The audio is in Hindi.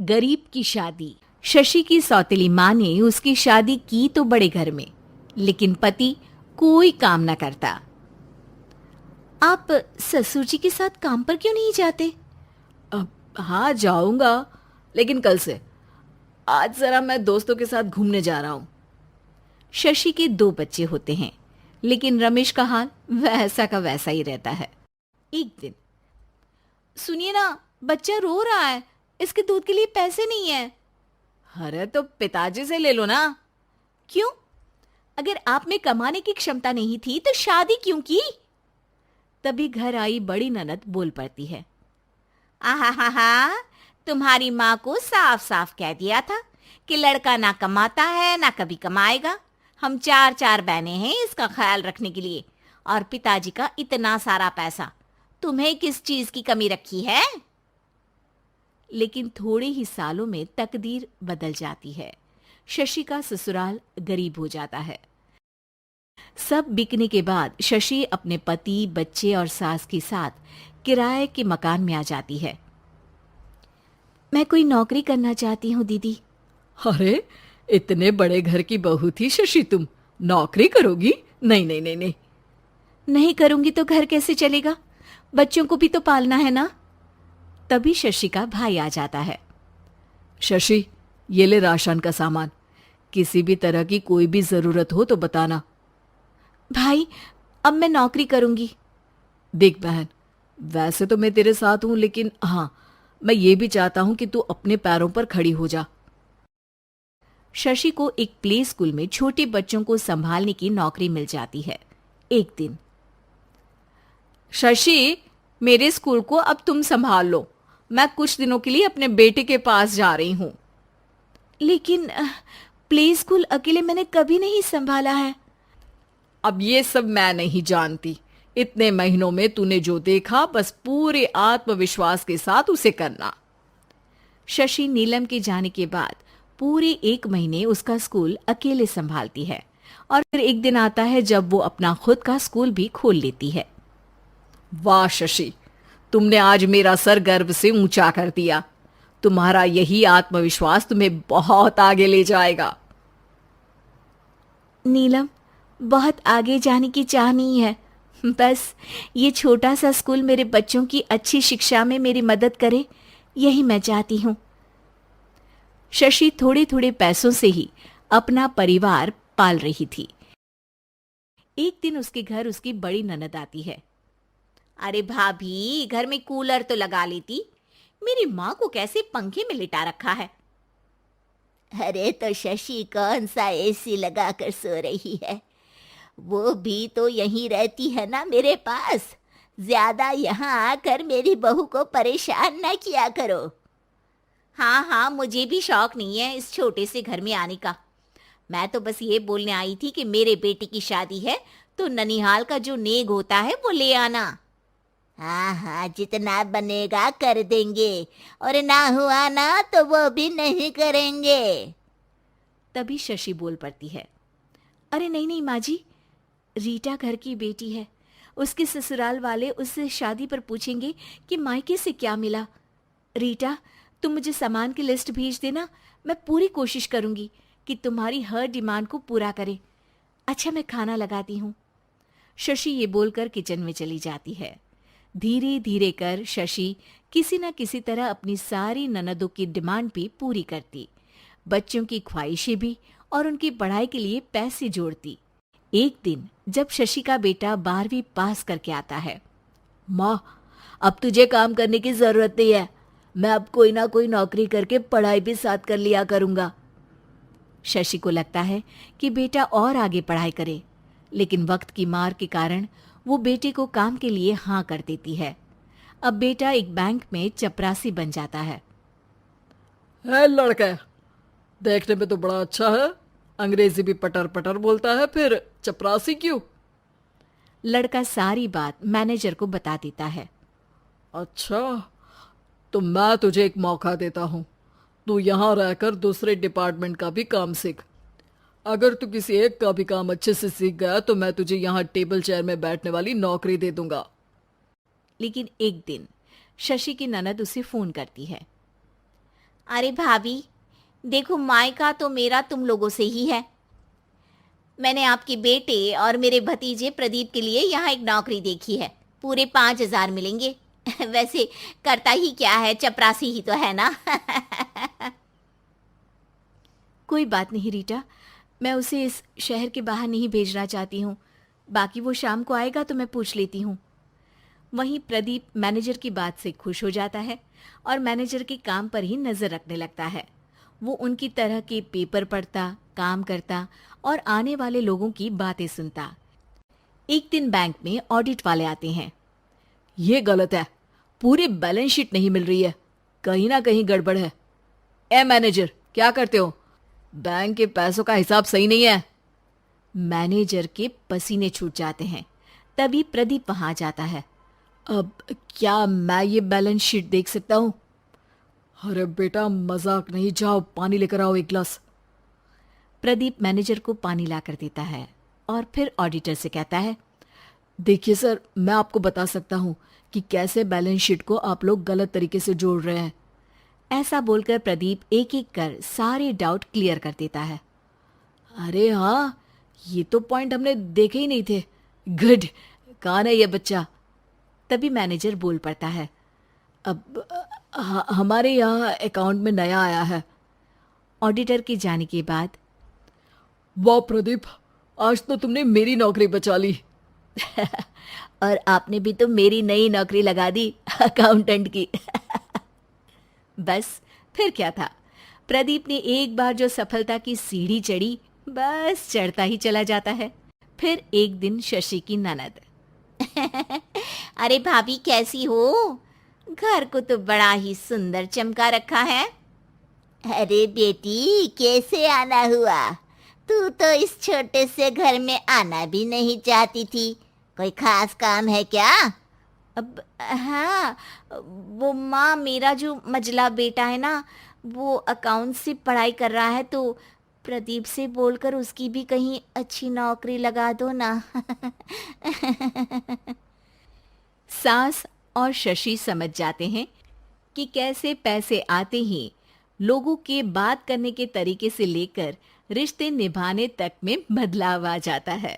गरीब की शादी। शशि की सौतेली माँ ने उसकी शादी की तो बड़े घर में, लेकिन पति कोई काम न करता। आप ससुर जी के साथ काम पर क्यों नहीं जाते? हाँ जाऊंगा, लेकिन कल से। आज जरा मैं दोस्तों के साथ घूमने जा रहा हूँ। शशि के दो बच्चे होते हैं, लेकिन रमेश का हाल वैसा का वैसा ही रहता है। एक दिन, सुनिए ना, बच्चा रो रहा है, इसके दूध के लिए पैसे नहीं है। अरे तो पिताजी से ले लो ना। क्यों? अगर आप में कमाने की क्षमता नहीं थी तो शादी क्यों की? तभी घर आई बड़ी ननद बोल पड़ती है। आहा हा हा, तुम्हारी माँ को साफ साफ कह दिया था कि लड़का ना कमाता है ना कभी कमाएगा। हम चार चार बहनें हैं इसका ख्याल रखने के लिए, और पिताजी का इतना सारा पैसा, तुम्हें किस चीज की कमी रखी है? लेकिन थोड़े ही सालों में तकदीर बदल जाती है। शशि का ससुराल गरीब हो जाता है। सब बिकने के बाद शशि अपने पति, बच्चे और सास के साथ किराए के मकान में आ जाती है। मैं कोई नौकरी करना चाहती हूँ दीदी। अरे इतने बड़े घर की बहू थी शशि, तुम नौकरी करोगी? नहीं नहीं नहीं नहीं। नहीं करूंगी तो घर कैसे चलेगा? बच्चों को भी तो पालना है ना। तभी शशि का भाई आ जाता है। शशि, ये ले राशन का सामान, किसी भी तरह की कोई भी जरूरत हो तो बताना। भाई, अब मैं नौकरी करूंगी। देख बहन, वैसे तो मैं तेरे साथ हूं, लेकिन हाँ, मैं ये भी चाहता हूं कि तू अपने पैरों पर खड़ी हो जा। शशि को एक प्ले स्कूल में छोटे बच्चों को संभालने की नौकरी मिल जाती है। एक दिन, शशि, मेरे स्कूल को अब तुम संभाल लो। मैं कुछ दिनों के लिए अपने बेटे के पास जा रही हूं। लेकिन प्ले स्कूल अकेले मैंने कभी नहीं संभाला है। अब ये सब मैं नहीं जानती। इतने महीनों में तूने जो देखा, बस पूरे आत्मविश्वास के साथ उसे करना। शशि नीलम के जाने के बाद पूरे 1 महीने उसका स्कूल अकेले संभालती है, और फिर एक दिन आता है जब वो अपना खुद का स्कूल भी खोल लेती है। वाह शशि, तुमने आज मेरा सर गर्व से ऊंचा कर दिया। तुम्हारा यही आत्मविश्वास तुम्हें बहुत आगे ले जाएगा। नीलम, बहुत आगे जाने की चाह नहीं है, बस ये छोटा सा स्कूल मेरे बच्चों की अच्छी शिक्षा में मेरी मदद करे, यही मैं चाहती हूँ। शशि थोड़े थोड़े पैसों से ही अपना परिवार पाल रही थी। एक दिन उसके घर उसकी बड़ी ननद आती है। अरे भाभी, घर में कूलर तो लगा लेती, मेरी माँ को कैसे पंखे में लिटा रखा है? अरे तो शशि कौन सा एसी लगा कर सो रही है? वो भी तो यहीं रहती है ना मेरे पास। ज्यादा यहाँ आकर मेरी बहू को परेशान ना किया करो। हाँ हाँ, मुझे भी शौक नहीं है इस छोटे से घर में आने का। मैं तो बस ये बोलने आई थी कि मेरे बेटे की शादी है तो ननिहाल का जो नेग होता है वो ले आना। हाँ हाँ, जितना बनेगा कर देंगे, और ना हुआ ना तो वो भी नहीं करेंगे। तभी शशि बोल पड़ती है। अरे नहीं नहीं माँ जी, रीटा घर की बेटी है, उसके ससुराल वाले उससे शादी पर पूछेंगे कि मायके से क्या मिला। रीटा, तुम मुझे सामान की लिस्ट भेज देना, मैं पूरी कोशिश करूंगी कि तुम्हारी हर डिमांड को पूरा करे। अच्छा, मैं खाना लगाती हूँ। शशि ये बोलकर किचन में चली जाती है। धीरे धीरे कर शशि किसी न किसी तरह अपनी सारी ननदों की डिमांड भी पूरी करती, बच्चों की ख्वाहिशें भी, और उनकी पढ़ाई के लिए पैसे जोड़ती। एक दिन जब शशि का बेटा 12वीं पास करके आता है। माँ, अब तुझे काम करने की जरूरत नहीं है। मैं अब कोई ना कोई नौकरी करके पढ़ाई भी साथ कर लिया करूंगा। शशि को लगता है कि बेटा और आगे पढ़ाई करे, लेकिन वक्त की मार के कारण वो बेटे को काम के लिए हाँ कर देती है। अब बेटा एक बैंक में चपरासी बन जाता है। लड़का देखने में तो बड़ा अच्छा है, अंग्रेजी भी पटर पटर बोलता है, फिर चपरासी क्यों? लड़का सारी बात मैनेजर को बता देता है। अच्छा, तो मैं तुझे एक मौका देता हूँ। तू यहाँ रहकर दूसरे डिपार्टमेंट का भी काम सीख। अगर तू किसी एक का भी काम अच्छे से सीख गया तो मैं तुझे यहाँ टेबल चेयर में बैठने वाली नौकरी दे दूंगा। लेकिन एक दिन शशि की ननद उसे फोन करती है। अरे भाभी, देखो मायका तो मेरा तुम लोगों से ही है। मैंने आपके बेटे और मेरे भतीजे प्रदीप के लिए यहाँ एक नौकरी देखी है। पूरे 5,000 मिलेंगे। वैसे करता ही क्या है, चपरासी ही तो है ना। कोई बात नहीं रीटा, मैं उसे इस शहर के बाहर नहीं भेजना चाहती हूँ। बाकी वो शाम को आएगा तो मैं पूछ लेती हूँ। वहीं प्रदीप मैनेजर की बात से खुश हो जाता है और मैनेजर के काम पर ही नजर रखने लगता है। वो उनकी तरह के पेपर पढ़ता, काम करता और आने वाले लोगों की बातें सुनता। एक दिन बैंक में ऑडिट वाले आते हैं। ये गलत है, पूरी बैलेंस शीट नहीं मिल रही है, कहीं ना कहीं गड़बड़ है। ए मैनेजर, क्या करते हो? बैंक के पैसों का हिसाब सही नहीं है। मैनेजर के पसीने छूट जाते हैं। तभी प्रदीप वहां जाता है। अब क्या मैं ये बैलेंस शीट देख सकता हूँ? अरे बेटा मजाक नहीं, जाओ पानी लेकर आओ एक गिलास। प्रदीप मैनेजर को पानी लाकर देता है और फिर ऑडिटर से कहता है, देखिए सर, मैं आपको बता सकता हूँ कि कैसे बैलेंस शीट को आप लोग गलत तरीके से जोड़ रहे हैं। ऐसा बोलकर प्रदीप एक एक कर सारे डाउट क्लियर कर देता है। अरे हाँ, ये तो पॉइंट हमने देखे ही नहीं थे। गुड, कौन है ये बच्चा? तभी मैनेजर बोल पड़ता है, अब हमारे यहाँ अकाउंट में नया आया है। ऑडिटर के जाने के बाद, वाह प्रदीप, आज तो तुमने मेरी नौकरी बचा ली। और आपने भी तो मेरी नई नौकरी लगा दी, अकाउंटेंट की। बस फिर क्या था, प्रदीप ने एक बार जो सफलता की सीढ़ी चढ़ी, बस चढ़ता ही चला जाता है। फिर एक दिन शशि की ननद, अरे भाभी कैसी हो? घर को तो बड़ा ही सुंदर चमका रखा है। अरे बेटी, कैसे आना हुआ? तू तो इस छोटे से घर में आना भी नहीं चाहती थी। कोई खास काम है क्या? अब हाँ, वो माँ, मेरा जो मजला बेटा है ना, वो अकाउंट से पढ़ाई कर रहा है, तो प्रदीप से बोलकर उसकी भी कहीं अच्छी नौकरी लगा दो ना। सास और शशि समझ जाते हैं कि कैसे पैसे आते ही लोगों के बात करने के तरीके से लेकर रिश्ते निभाने तक में बदलाव आ जाता है।